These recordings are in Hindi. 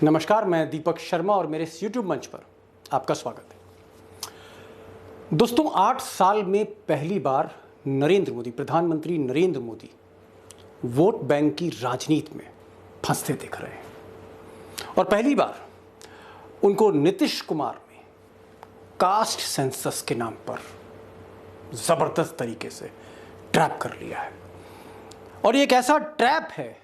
नमस्कार, मैं दीपक शर्मा और मेरे इस YouTube मंच पर आपका स्वागत है। दोस्तों, 8 साल में पहली बार प्रधानमंत्री नरेंद्र मोदी वोट बैंक की राजनीति में फंसते दिख रहे हैं और पहली बार उनको नीतीश कुमार ने कास्ट सेंसस के नाम पर जबरदस्त तरीके से ट्रैप कर लिया है। और ये एक ऐसा ट्रैप है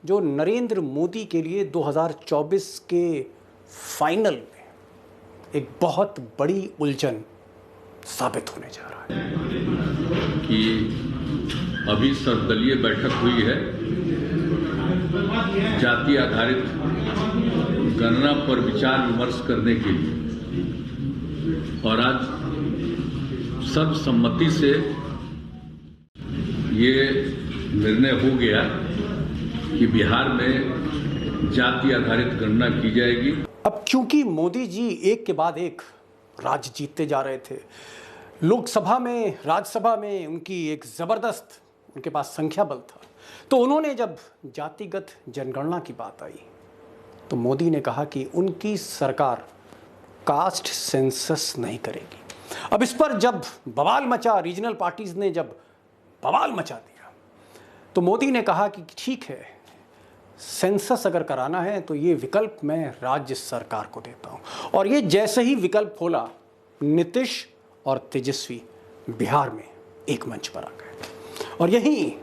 जो नरेंद्र मोदी के लिए 2024 के फाइनल में एक बहुत बड़ी उलझन साबित होने जा रहा है। कि अभी सर्वदलीय बैठक हुई है जाति आधारित गणना पर विचार विमर्श करने के लिए, और आज सर्वसम्मति से ये निर्णय हो गया कि बिहार में जाति आधारित गणना की जाएगी। अब क्योंकि मोदी जी एक के बाद एक राज्य जीतते जा रहे थे, लोकसभा में, राज्यसभा में उनकी एक जबरदस्त उनके पास संख्या बल था, तो उन्होंने जब जातिगत जनगणना की बात आई तो मोदी ने कहा कि उनकी सरकार कास्ट सेंसस नहीं करेगी। अब इस पर जब बवाल मचा, रीजनल पार्टीज ने जब बवाल मचा दिया, तो मोदी ने कहा कि ठीक है, सेंसस अगर कराना है तो ये विकल्प मैं राज्य सरकार को देता हूं। और ये जैसे ही विकल्प खोला, नीतीश और तेजस्वी बिहार में एक मंच पर आ गए और यही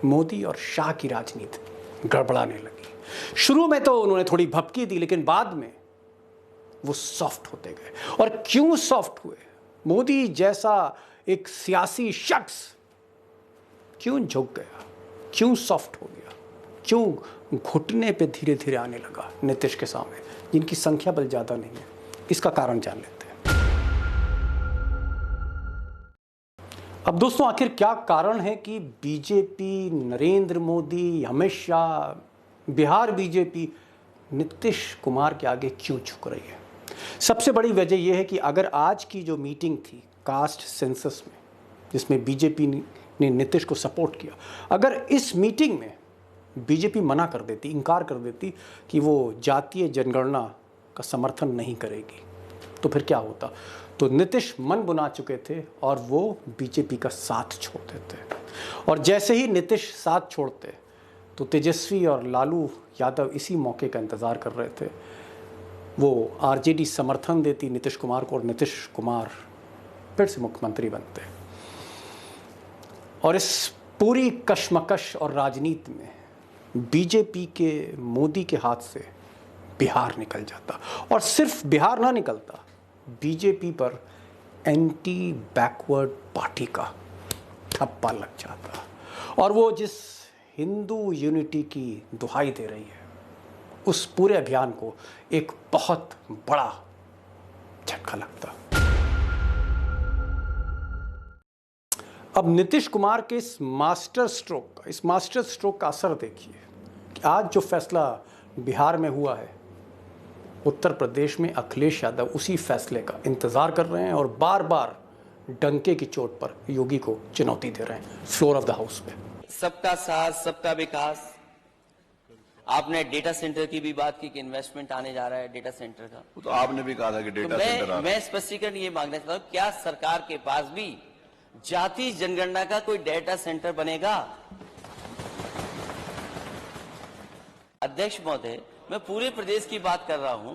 मोदी और शाह की राजनीति गड़बड़ाने लगी। शुरू में तो उन्होंने थोड़ी भपकी दी, लेकिन बाद में वो सॉफ्ट होते गए। और क्यों सॉफ्ट हुए? मोदी जैसा एक सियासी शख्स क्यों झुक गया, क्यों सॉफ्ट हो गया, क्यों घुटने पे धीरे धीरे आने लगा नीतीश के सामने, जिनकी संख्या बल ज्यादा नहीं है? इसका कारण जान लेते हैं। अब दोस्तों, आखिर क्या कारण है कि बीजेपी, नरेंद्र मोदी, अमित शाह, बिहार बीजेपी नीतीश कुमार के आगे क्यों झुक रही है? सबसे बड़ी वजह यह है कि अगर आज की जो मीटिंग थी कास्ट सेंसस में, जिसमें बीजेपी ने नीतीश को सपोर्ट किया, अगर इस मीटिंग में बीजेपी मना कर देती, इनकार कर देती कि वो जातीय जनगणना का समर्थन नहीं करेगी, तो फिर क्या होता? तो नीतीश मन बना चुके थे और वो बीजेपी का साथ छोड़ देते। और जैसे ही नीतीश साथ छोड़ते तो तेजस्वी और लालू यादव इसी मौके का इंतज़ार कर रहे थे। वो आरजेडी समर्थन देती नीतीश कुमार को और नीतीश कुमार फिर से मुख्यमंत्री बनते। और इस पूरी कशमकश और राजनीति में बीजेपी के, मोदी के हाथ से बिहार निकल जाता। और सिर्फ बिहार ना निकलता, बीजेपी पर एंटी बैकवर्ड पार्टी का ठप्पा लग जाता और वो जिस हिंदू यूनिटी की दुहाई दे रही है, उस पूरे अभियान को एक बहुत बड़ा झटका लगता। अब नीतीश कुमार के इस मास्टर स्ट्रोक का असर देखिए कि आज जो फैसला बिहार में हुआ है, उत्तर प्रदेश में अखिलेश यादव उसी फैसले का इंतजार कर रहे हैं और बार बार डंके की चोट पर योगी को चुनौती दे रहे हैं फ्लोर ऑफ द हाउस पे। सबका साथ, सबका विकास। आपने डेटा सेंटर की भी बात की कि इन्वेस्टमेंट आने जा रहा है डेटा सेंटर का, तो आपने भी कहा था कि डेटा सेंटर आ रहा है। मैं स्पष्टीकरण ये मांगना चाहता हूं, क्या सरकार के पास भी जाति जनगणना का कोई डेटा सेंटर बनेगा? अध्यक्ष महोदय, मैं पूरे प्रदेश की बात कर रहा हूं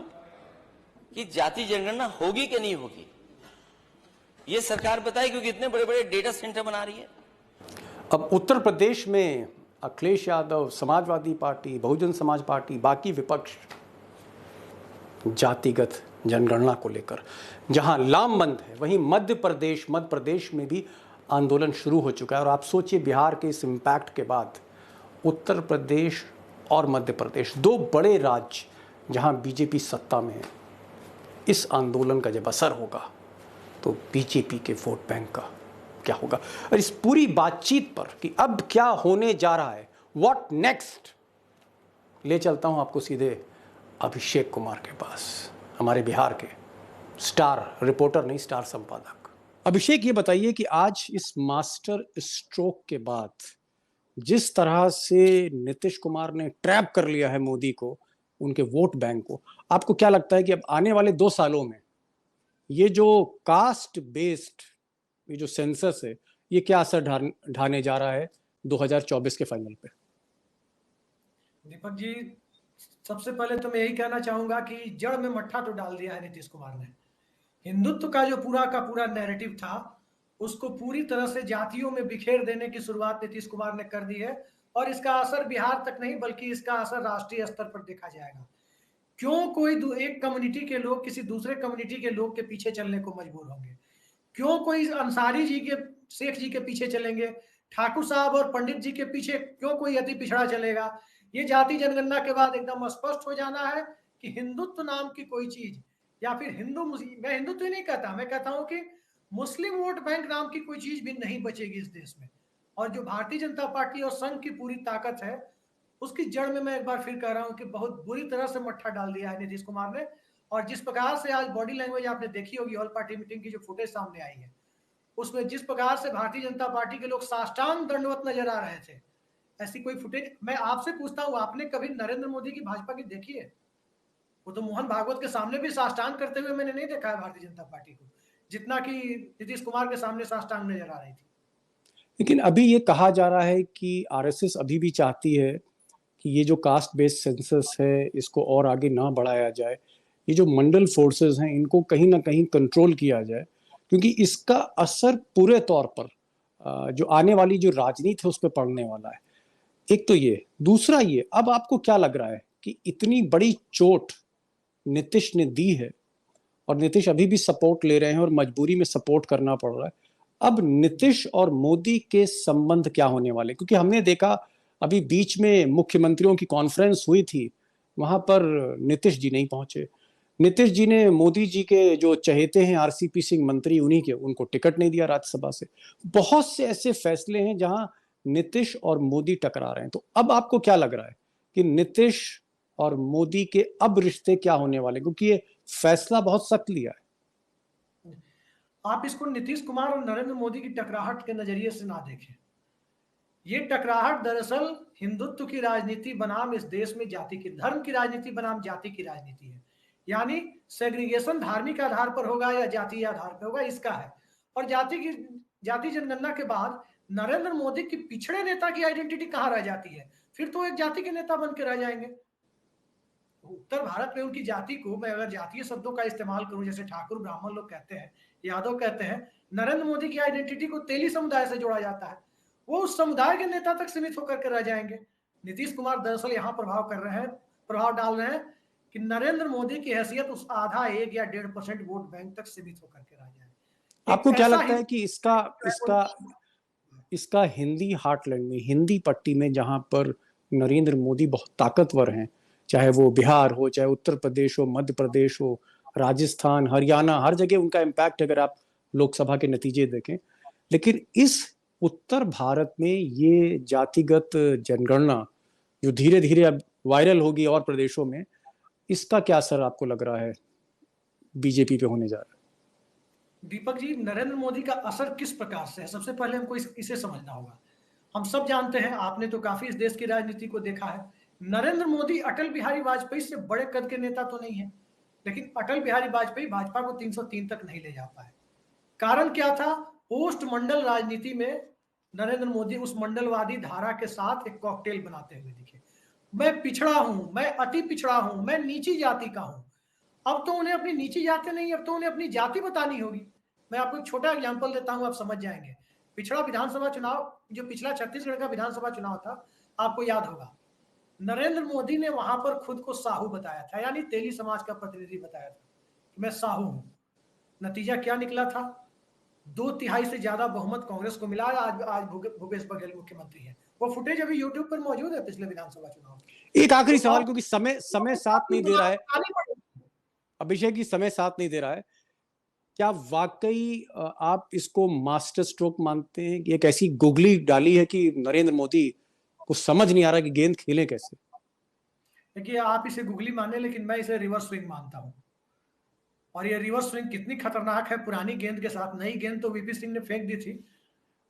कि जाति जनगणना होगी कि नहीं होगी, ये सरकार बताए, क्योंकि इतने बड़े बड़े डेटा सेंटर बना रही है। अब उत्तर प्रदेश में अखिलेश यादव, समाजवादी पार्टी, बहुजन समाज पार्टी, बाकी विपक्ष जातिगत जनगणना को लेकर जहां लामबंद है, वहीं मध्य प्रदेश में भी आंदोलन शुरू हो चुका है। और आप सोचिए, बिहार के इस इम्पैक्ट के बाद उत्तर प्रदेश और मध्य प्रदेश, दो बड़े राज्य जहां बीजेपी सत्ता में है, इस आंदोलन का जब असर होगा तो बीजेपी के वोट बैंक का क्या होगा? और इस पूरी बातचीत पर कि अब क्या होने जा रहा है, व्हाट नेक्स्ट, ले चलता हूं आपको सीधे अभिषेक कुमार के पास, हमारे बिहार के स्टार रिपोर्टर, नहीं स्टार संपादक। अभिषेक, ये बताइए कि आज इस मास्टर स्ट्रोक के बाद जिस तरह से नीतीश कुमार ने ट्रैप कर लिया है मोदी को, उनके वोट बैंक को। आपको क्या लगता है कि अब आने वाले 2 सालों में ये जो कास्ट बेस्ड ये जो सेंसस है, ये क्या असर ढाने जा रहा है 2024 के फाइनल पे? दीपक जी, सबसे पहले तो मैं यही कहना चाहूंगा कि जड़ में मट्ठा तो डाल दिया है नीतीश कुमार ने। हिंदुत्व का जो पूरा का पूरा नैरेटिव था, उसको पूरी तरह से जातियों में बिखेर देने की शुरुआत नीतीश कुमार ने कर दी है, और इसका असर बिहार तक नहीं बल्कि इसका असर राष्ट्रीय स्तर पर देखा जाएगा। क्यों कोई एक कम्युनिटी के लोग किसी दूसरे कम्युनिटी के लोग के पीछे चलने को मजबूर होंगे? क्यों कोई अंसारी जी के, शेख जी के पीछे चलेंगे? ठाकुर साहब और पंडित जी के पीछे क्यों कोई अति पिछड़ा चलेगा? ये जाति जनगणना के बाद एकदम स्पष्ट हो जाना है कि हिंदुत्व नाम की कोई चीज, या फिर मैं हिंदुत्व ही नहीं कहता, मैं कहता हूं कि मुस्लिम वोट बैंक नाम की कोई चीज भी नहीं बचेगी इस देश में। और जो भारतीय जनता पार्टी और संघ की पूरी ताकत है, उसकी जड़ में मैं एक बार फिर कह रहा हूं कि बहुत बुरी तरह से मट्ठा डाल दिया है नीतीश कुमार ने। और जिस प्रकार से आज बॉडी लैंग्वेज आपने देखी होगी, ऑल पार्टी मीटिंग की जो फुटेज सामने आई है, उसमें जिस प्रकार से भारतीय जनता पार्टी के लोग साष्टांग दंडवत नजर आ रहे थे, ऐसी कोई फुटेज मैं आपसे पूछता हूं, आपने कभी नरेंद्र मोदी की भाजपा की देखी है? वो तो मोहन भागवत के सामने भी साष्टांग करते हुए मैंने नहीं देखा है भारतीय जनता पार्टी को, जितना कि नीतीश कुमार के सामने साष्टांग नजर आ रही थी। लेकिन अभी ये कहा जा रहा है कि आरएसएस अभी भी चाहती है कि ये जो कास्ट बेस्ड सेंसस है, इसको और आगे ना बढ़ाया जाए, ये जो मंडल फोर्सेस हैं इनको कहीं ना कहीं कंट्रोल किया जाए, क्योंकि इसका असर पूरे तौर पर जो आने वाली जो राजनीति है उस पर पड़ने वाला है। एक तो ये, दूसरा ये, अब आपको क्या लग रहा है कि इतनी बड़ी चोट नीतीश ने दी है और नीतीश अभी भी सपोर्ट ले रहे हैं और मजबूरी में सपोर्ट करना पड़ रहा है, अब नीतीश और मोदी के संबंध क्या होने वाले? क्योंकि हमने देखा अभी बीच में मुख्यमंत्रियों की कॉन्फ्रेंस हुई थी, वहां पर नीतीश जी नहीं पहुंचे। नीतीश जी ने मोदी जी के जो चहेते हैं आरसीपी सिंह मंत्री, उन्हीं के, उनको टिकट नहीं दिया राज्यसभा से। बहुत से ऐसे फैसले हैं जहां नीतीश और मोदी टकरा रहे हैं। तो अब आपको क्या लग रहा है कि नीतीश और मोदी के अब रिश्ते क्या होने वाले? क्योंकि ये फैसला बहुत सख्त लिया है। आप इसको नीतीश कुमार और नरेंद्र मोदी की टकराहट के नजरिए से ना देखें। ये टकराहट दरअसल हिंदुत्व की राजनीति बनाम इस देश में जाति की, धर्म की राजनीति बनाम जाति की राजनीति है। यानी सेग्रीगेशन धार्मिक आधार पर होगा या जातीय आधार पर होगा, इसका है। और जाति जनगणना के बाद नरेंद्र मोदी की पिछड़े नेता की आइडेंटिटी कहां रह जाती है? फिर तो एक जाति के नेता बन के रह जाएंगे। उत्तर भारत में उनकी जाति को, मैं अगर जातीय शब्दों का इस्तेमाल करूं, जैसे ठाकुर ब्राह्मण लोग कहते हैं, यादव कहते हैं, नरेंद्र मोदी की आइडेंटिटी को तेली समुदाय से जोड़ा जाता है, वो उस समुदाय के नेता तक सीमित होकर के रह जाएंगे। नीतीश कुमार दरअसल यहाँ प्रभाव डाल रहे हैं कि नरेंद्र मोदी की हैसियत उस आधा 1 या 1.5% वोट बैंक तक सीमित होकर के रह जाए। आपको क्या लगता है कि इसका हिंदी हार्टलैंड में, हिंदी पट्टी में, जहां पर नरेंद्र मोदी बहुत ताकतवर हैं, चाहे वो बिहार हो, चाहे उत्तर प्रदेश हो, मध्य प्रदेश हो, राजस्थान, हरियाणा, हर जगह उनका इम्पैक्ट अगर आप लोकसभा के नतीजे देखें, लेकिन इस उत्तर भारत में ये जातिगत जनगणना जो धीरे धीरे अब वायरल होगी और प्रदेशों में, इसका क्या असर आपको लग रहा है बीजेपी पे होने जा रहा है? दीपक जी, नरेंद्र मोदी का असर किस प्रकार से है, सबसे पहले हमको इसे समझना होगा। हम सब जानते हैं, आपने तो काफी इस देश की राजनीति को देखा है, नरेंद्र मोदी अटल बिहारी वाजपेयी से बड़े कद के नेता तो नहीं है, लेकिन अटल बिहारी वाजपेयी भाजपा को 303 तक नहीं ले जा पाए। कारण क्या था? पोस्ट मंडल राजनीति में नरेंद्र मोदी उस मंडलवादी धारा के साथ एक कॉकटेल बनाते हुए दिखे। मैं पिछड़ा हूं, मैं अति पिछड़ा हूं, मैं नीची जाति का हूं। अब तो उन्हें अपनी नीची जाति नहीं, अब तो उन्हें अपनी जाति बतानी होगी। मैं आपको एक छोटा एग्जांपल देता हूं, आप समझ जाएंगे। पिछड़ा विधानसभा चुनाव, जो पिछला छत्तीसगढ़ का विधानसभा चुनाव था, आपको याद होगा, नरेंद्र मोदी ने वहां पर खुद को साहू बताया था, यानी तेली समाज का प्रतिनिधि बताया था कि मैं साहू हूं। नतीजा क्या निकला था? 2/3 से ज्यादा बहुमत कांग्रेस को मिला। आज भूपेश बघेल मुख्यमंत्री है। वो फुटेज अभी यूट्यूब पर मौजूद है पिछले विधानसभा चुनाव। एक आखिरी सवाल, क्योंकि समय साथ नहीं दे रहा है, अभिषेक जी, समय साथ नहीं दे रहा है। क्या वाकई आप इसको मास्टर स्ट्रोक मानते हैं कि एक ऐसी गुगली डाली है कि नरेंद्र मोदी को समझ नहीं आ रहा कि गेंद खेलें कैसे? देखिए, आप इसे गुगली माने, लेकिन मैं इसे रिवर्स स्विंग मानता हूं। और ये रिवर्स स्विंग कितनी खतरनाक है, पुरानी गेंद के साथ नई गेंद तो वीपी सिंह ने फेंक दी थी,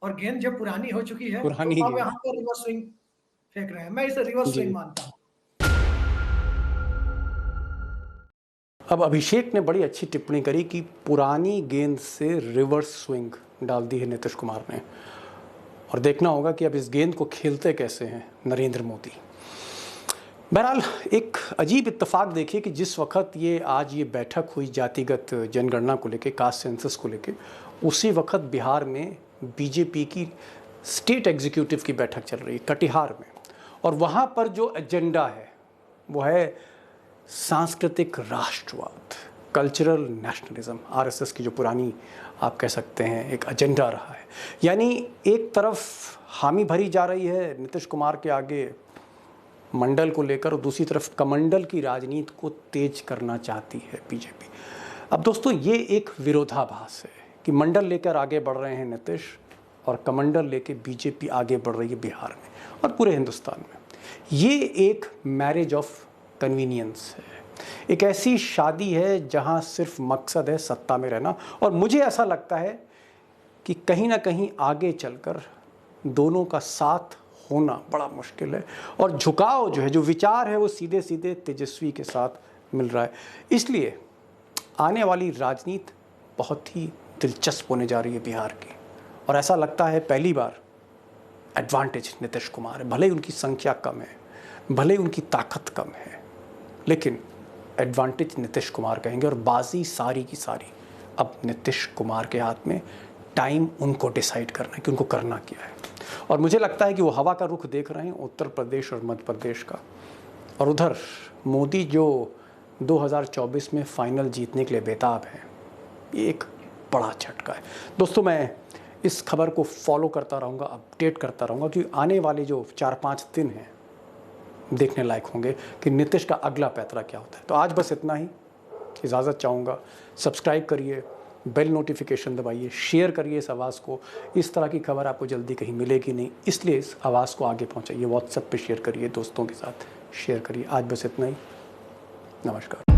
और गेंद जब पुरानी हो चुकी है तो अब यहाँ पर रिवर्स स्विंग फेंक रहे हैं। मैं इसे रिवर्स स्विंग मानता हूँ। अब अभिषेक ने बड़ी अच्छी टिप्पणी करी कि पुरानी गेंद से रिवर्स स्विंग डाल दी है नीतीश कुमार ने, और देखना होगा कि अब इस गेंद को खेलते कैसे हैं नरेंद्र मोदी। बहरहाल एक अजीब इत्तेफाक देखिए कि जिस वक्त आज ये बैठक हुई जातिगत जनगणना को लेके, कास्ट सेंसस को लेके, उसी वक्त बिहार में बीजेपी की स्टेट एग्जीक्यूटिव की बैठक चल रही है कटिहार में, और वहाँ पर जो एजेंडा है वो है सांस्कृतिक राष्ट्रवाद, कल्चरल नेशनलिज्म, आरएसएस की जो पुरानी आप कह सकते हैं एक एजेंडा रहा है। यानी एक तरफ हामी भरी जा रही है नीतीश कुमार के आगे मंडल को लेकर, और दूसरी तरफ कमंडल की राजनीति को तेज करना चाहती है बीजेपी। अब दोस्तों ये एक विरोधाभास है कि मंडल लेकर आगे बढ़ रहे हैं नीतीश, और कमंडल लेके बीजेपी आगे बढ़ रही है बिहार में और पूरे हिंदुस्तान में। ये एक मैरिज ऑफ कन्वीनियंस है, एक ऐसी शादी है जहां सिर्फ मकसद है सत्ता में रहना, और मुझे ऐसा लगता है कि कहीं ना कहीं आगे चलकर दोनों का साथ होना बड़ा मुश्किल है, और झुकाव जो है, जो विचार है, वो सीधे सीधे तेजस्वी के साथ मिल रहा है। इसलिए आने वाली राजनीति बहुत ही दिलचस्प होने जा रही है बिहार की, और ऐसा लगता है पहली बार एडवांटेज नीतीश कुमार है। भले ही उनकी संख्या कम है, भले ही उनकी ताकत कम है, लेकिन एडवांटेज नीतीश कुमार कहेंगे, और बाजी सारी की सारी अब नीतीश कुमार के हाथ में। टाइम उनको डिसाइड करना है कि उनको करना क्या है, और मुझे लगता है कि वो हवा का रुख देख रहे हैं उत्तर प्रदेश और मध्य प्रदेश का, और उधर मोदी जो 2024 में फाइनल जीतने के लिए बेताब हैं, ये एक बड़ा झटका है। दोस्तों मैं इस खबर को फॉलो करता रहूँगा, अपडेट करता रहूँगा, कि आने वाले जो 4-5 दिन हैं देखने लायक होंगे कि नीतीश का अगला पैतरा क्या होता है। तो आज बस इतना ही, इजाज़त चाहूँगा। सब्सक्राइब करिए, बेल नोटिफिकेशन दबाइए, शेयर करिए इस आवाज़ को। इस तरह की खबर आपको जल्दी कहीं मिलेगी नहीं, इसलिए इस आवाज़ को आगे पहुँचाइए, व्हाट्सएप पे शेयर करिए, दोस्तों के साथ शेयर करिए। आज बस इतना ही, नमस्कार।